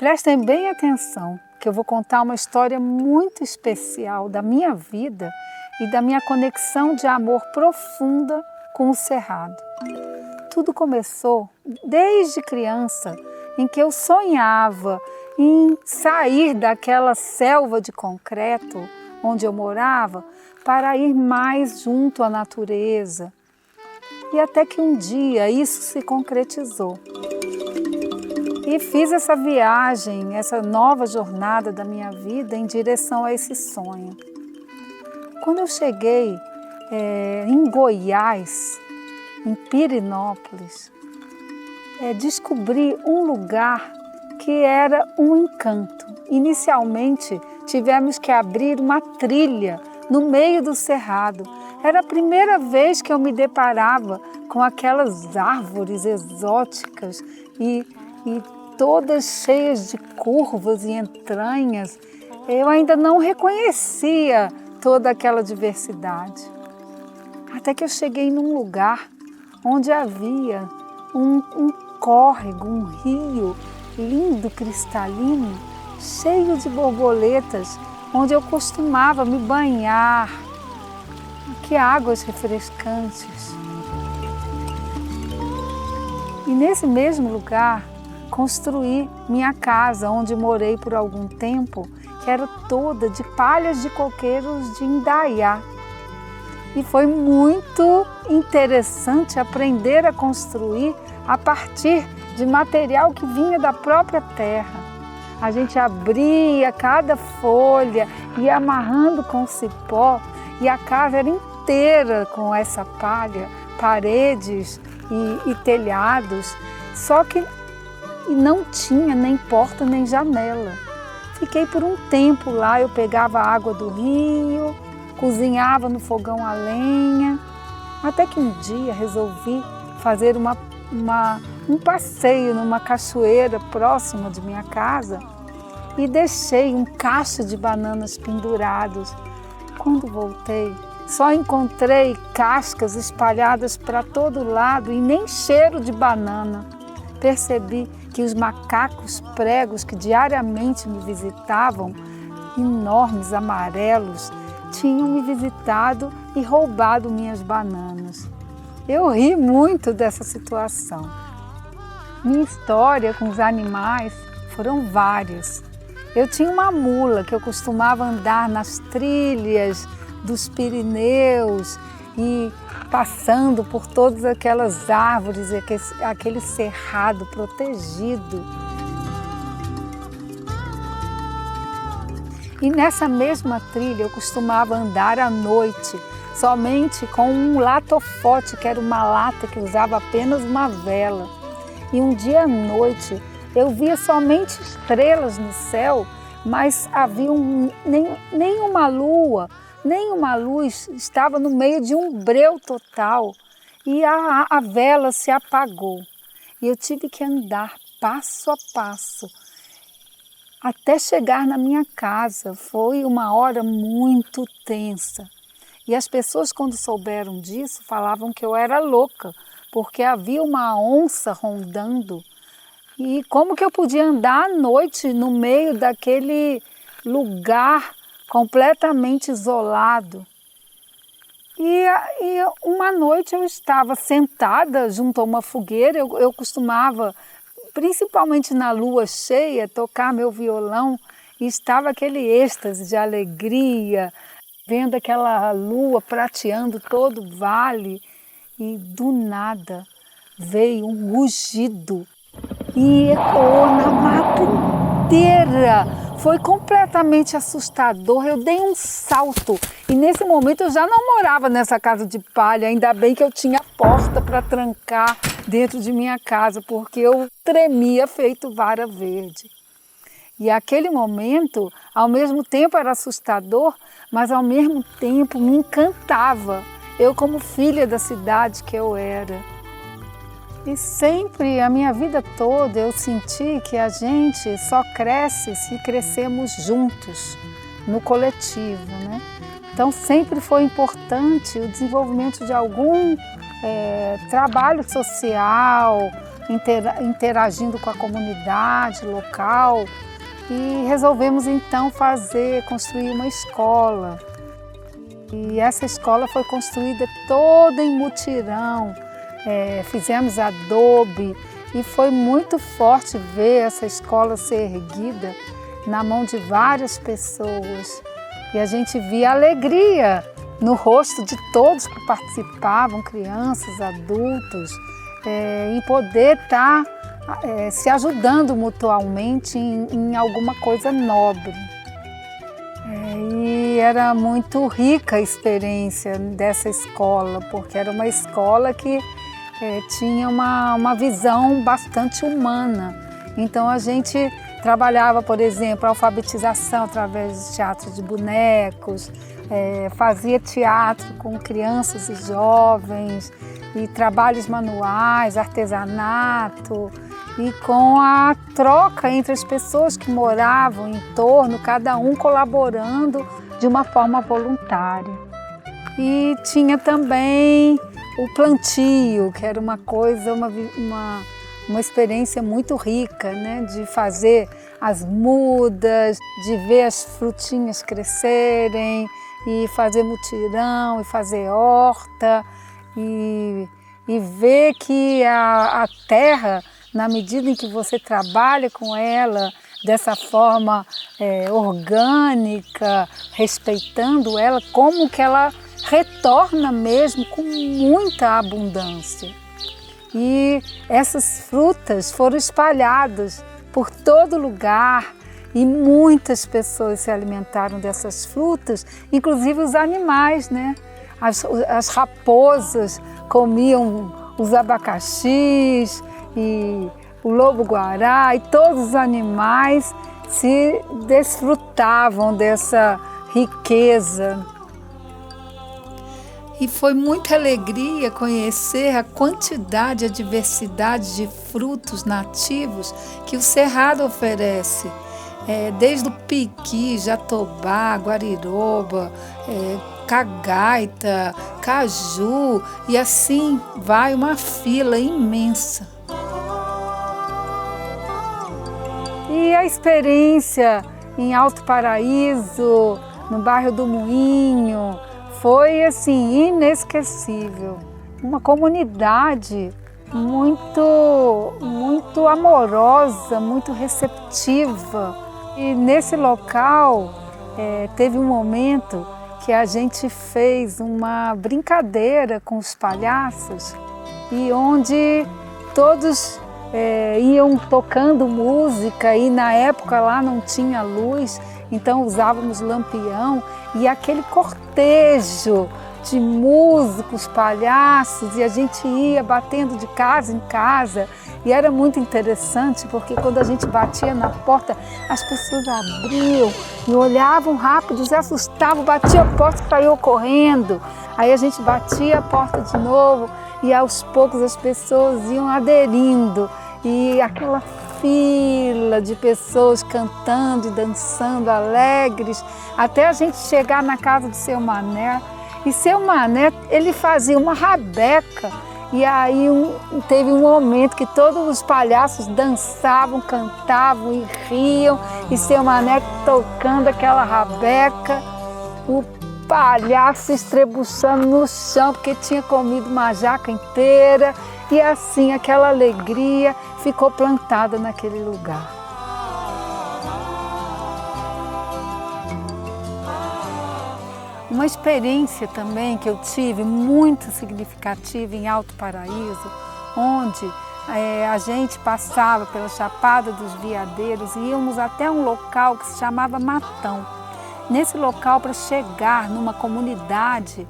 Prestem bem atenção, que eu vou contar uma história muito especial da minha vida e da minha conexão de amor profunda com o Cerrado. Tudo começou desde criança, em que eu sonhava em sair daquela selva de concreto onde eu morava para ir mais junto à natureza. E até que um dia isso se concretizou. E fiz essa viagem, essa nova jornada da minha vida em direção a esse sonho. Quando eu cheguei em Goiás, em Pirenópolis, descobri um lugar que era um encanto. Inicialmente, tivemos que abrir uma trilha no meio do cerrado. Era a primeira vez que eu me deparava com aquelas árvores exóticas e todas cheias de curvas e entranhas. Eu ainda não reconhecia toda aquela diversidade. Até que eu cheguei num lugar onde havia um córrego, um rio lindo, cristalino, cheio de borboletas, onde eu costumava me banhar. Que águas refrescantes! E nesse mesmo lugar, construí minha casa, onde morei por algum tempo, que era toda de palhas de coqueiros de Indaiá. E foi muito interessante aprender a construir a partir de material que vinha da própria terra. A gente abria cada folha, ia amarrando com cipó, e a casa era inteira com essa palha, paredes e telhados, só que não tinha nem porta nem janela. Fiquei por um tempo lá, eu pegava a água do rio, cozinhava no fogão a lenha, até que um dia resolvi fazer um passeio numa cachoeira próxima de minha casa e deixei um cacho de bananas pendurados. Quando voltei, só encontrei cascas espalhadas para todo lado e nem cheiro de banana. Percebi que os macacos pregos que diariamente me visitavam, enormes amarelos, tinham me visitado e roubado minhas bananas. Eu ri muito dessa situação. Minha história com os animais foram várias. Eu tinha uma mula que eu costumava andar nas trilhas dos Pirineus e passando por todas aquelas árvores e aquele cerrado protegido. E nessa mesma trilha eu costumava andar à noite, somente com um latofote, que era uma lata que usava apenas uma vela. E um dia à noite eu via somente estrelas no céu, mas havia nenhuma lua, nenhuma luz, estava no meio de um breu total. E a vela se apagou. E eu tive que andar passo a passo até chegar na minha casa. Foi uma hora muito tensa. E as pessoas, quando souberam disso, falavam que eu era louca, porque havia uma onça rondando. E como que eu podia andar à noite no meio daquele lugar completamente isolado? E uma noite eu estava sentada junto a uma fogueira, eu costumava, principalmente na lua cheia, tocar meu violão, e estava aquele êxtase de alegria, vendo aquela lua prateando todo o vale, e do nada veio um rugido e ecoou na mata inteira. Foi completamente assustador, eu dei um salto e nesse momento eu já não morava nessa casa de palha, ainda bem que eu tinha porta para trancar dentro de minha casa, porque eu tremia feito vara verde. E aquele momento, ao mesmo tempo era assustador, mas ao mesmo tempo me encantava, eu como filha da cidade que eu era. E sempre, a minha vida toda, eu senti que a gente só cresce se crescemos juntos, no coletivo, né? Então sempre foi importante o desenvolvimento de algum trabalho social, interagindo com a comunidade local e resolvemos então construir uma escola. E essa escola foi construída toda em mutirão, fizemos adobe e foi muito forte ver essa escola ser erguida na mão de várias pessoas. E a gente via alegria no rosto de todos que participavam, crianças, adultos, em poder estar se ajudando mutuamente em alguma coisa nobre. E era muito rica a experiência dessa escola, porque era uma escola que tinha uma visão bastante humana. Então a gente trabalhava, por exemplo, a alfabetização através de teatro de bonecos, fazia teatro com crianças e jovens, e trabalhos manuais, artesanato, e com a troca entre as pessoas que moravam em torno, cada um colaborando de uma forma voluntária. E tinha também o plantio, que era uma coisa, uma experiência muito rica, né? De fazer as mudas, de ver as frutinhas crescerem, e fazer mutirão, e fazer horta, e ver que a terra, na medida em que você trabalha com ela dessa forma orgânica, respeitando ela, como que ela retorna mesmo com muita abundância. E essas frutas foram espalhadas por todo lugar e muitas pessoas se alimentaram dessas frutas, inclusive os animais, né? As raposas comiam os abacaxis e o lobo-guará, e todos os animais se desfrutavam dessa riqueza. E foi muita alegria conhecer a quantidade e a diversidade de frutos nativos que o Cerrado oferece. Desde o piqui, jatobá, guariroba, cagaita, caju, e assim vai uma fila imensa. E a experiência em Alto Paraíso, no bairro do Moinho, foi assim inesquecível. Uma comunidade muito amorosa, muito receptiva. E nesse local teve um momento que a gente fez uma brincadeira com os palhaços, e onde todos iam tocando música, e na época lá não tinha luz, então usávamos lampião, e aquele cortejo de músicos, palhaços, e a gente ia batendo de casa em casa. E era muito interessante, porque quando a gente batia na porta, as pessoas abriam e olhavam rápido, se assustavam, batia a porta e saíam correndo. Aí a gente batia a porta de novo e aos poucos as pessoas iam aderindo. E aquela fila de pessoas cantando e dançando, alegres, até a gente chegar na casa do Seu Mané. E Seu Mané, ele fazia uma rabeca. E aí teve um momento que todos os palhaços dançavam, cantavam e riam, e Seu Mané tocando aquela rabeca, o palhaço estrebuchando no chão porque tinha comido uma jaca inteira, e assim aquela alegria ficou plantada naquele lugar. Uma experiência também que eu tive muito significativa em Alto Paraíso, onde a gente passava pela Chapada dos Veadeiros e íamos até um local que se chamava Matão. Nesse local, para chegar numa comunidade,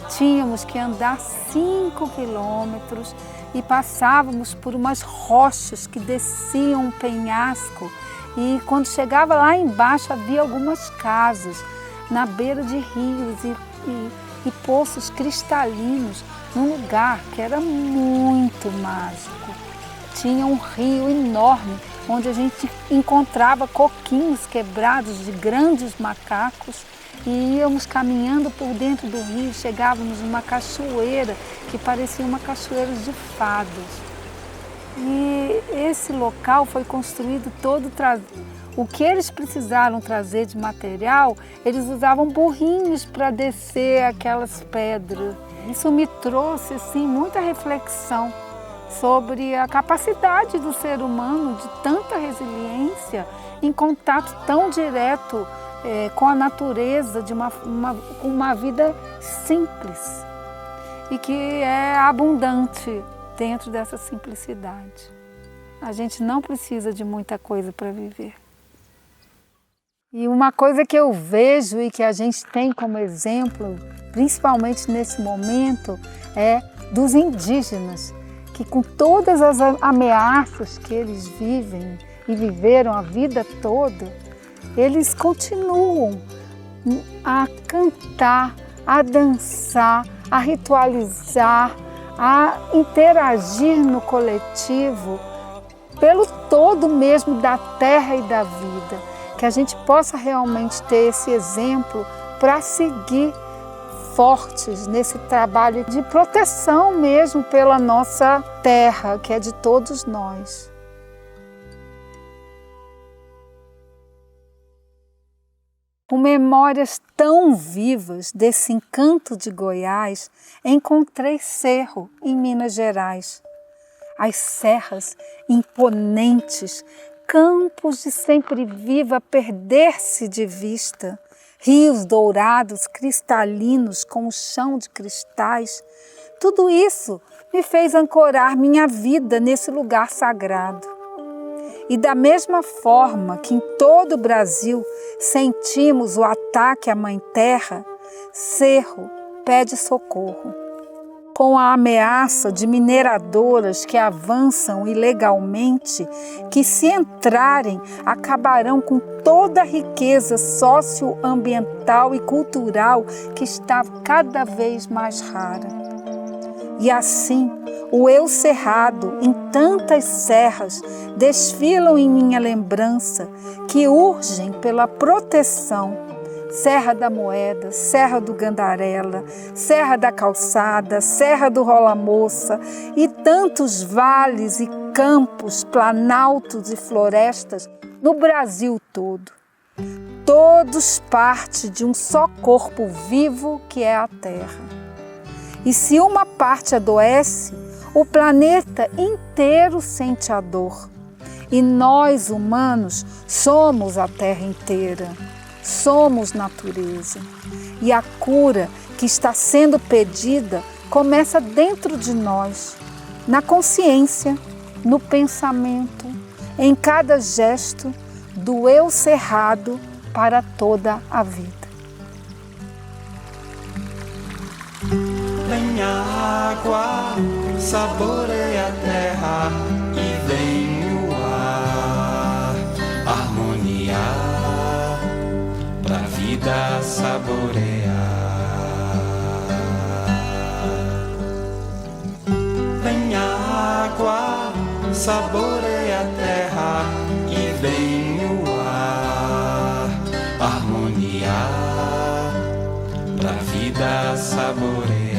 tínhamos que andar 5 quilômetros e passávamos por umas rochas que desciam um penhasco, e quando chegava lá embaixo havia algumas casas na beira de rios e poços cristalinos, num lugar que era muito mágico. Tinha um rio enorme, onde a gente encontrava coquinhos quebrados de grandes macacos, e íamos caminhando por dentro do rio, chegávamos numa cachoeira que parecia uma cachoeira de fadas. E esse local foi construído todo, o que eles precisaram trazer de material, eles usavam burrinhos para descer aquelas pedras. Isso me trouxe assim, muita reflexão sobre a capacidade do ser humano de tanta resiliência em contato tão direto com a natureza, de uma vida simples e que é abundante dentro dessa simplicidade. A gente não precisa de muita coisa para viver. E uma coisa que eu vejo e que a gente tem como exemplo, principalmente nesse momento, é dos indígenas, que com todas as ameaças que eles vivem e viveram a vida toda, eles continuam a cantar, a dançar, a ritualizar, a interagir no coletivo, pelo todo mesmo da terra e da vida. Que a gente possa realmente ter esse exemplo para seguir fortes nesse trabalho de proteção mesmo pela nossa terra, que é de todos nós. Com memórias tão vivas desse encanto de Goiás, encontrei Cerro, em Minas Gerais. As serras imponentes, campos de sempre viva a perder-se de vista, rios dourados, cristalinos com o chão de cristais. Tudo isso me fez ancorar minha vida nesse lugar sagrado. E da mesma forma que em todo o Brasil sentimos o ataque à Mãe Terra, Cerro pede socorro. Com a ameaça de mineradoras que avançam ilegalmente, que se entrarem acabarão com toda a riqueza socioambiental e cultural que está cada vez mais rara. E assim, o eu cerrado em tantas serras desfilam em minha lembrança que urgem pela proteção. Serra da Moeda, Serra do Gandarela, Serra da Calçada, Serra do Rola Moça e tantos vales e campos, planaltos e florestas no Brasil todo. Todos parte de um só corpo vivo que é a Terra. E se uma parte adoece, o planeta inteiro sente a dor. E nós, humanos, somos a Terra inteira. Somos natureza. E a cura que está sendo pedida começa dentro de nós, na consciência, no pensamento, em cada gesto do eu cerrado para toda a vida. Vem a água, saboreia a terra e vem o ar, harmonia pra vida saborear. Vem a água, saboreia a terra e vem o ar, harmonia pra vida saborear.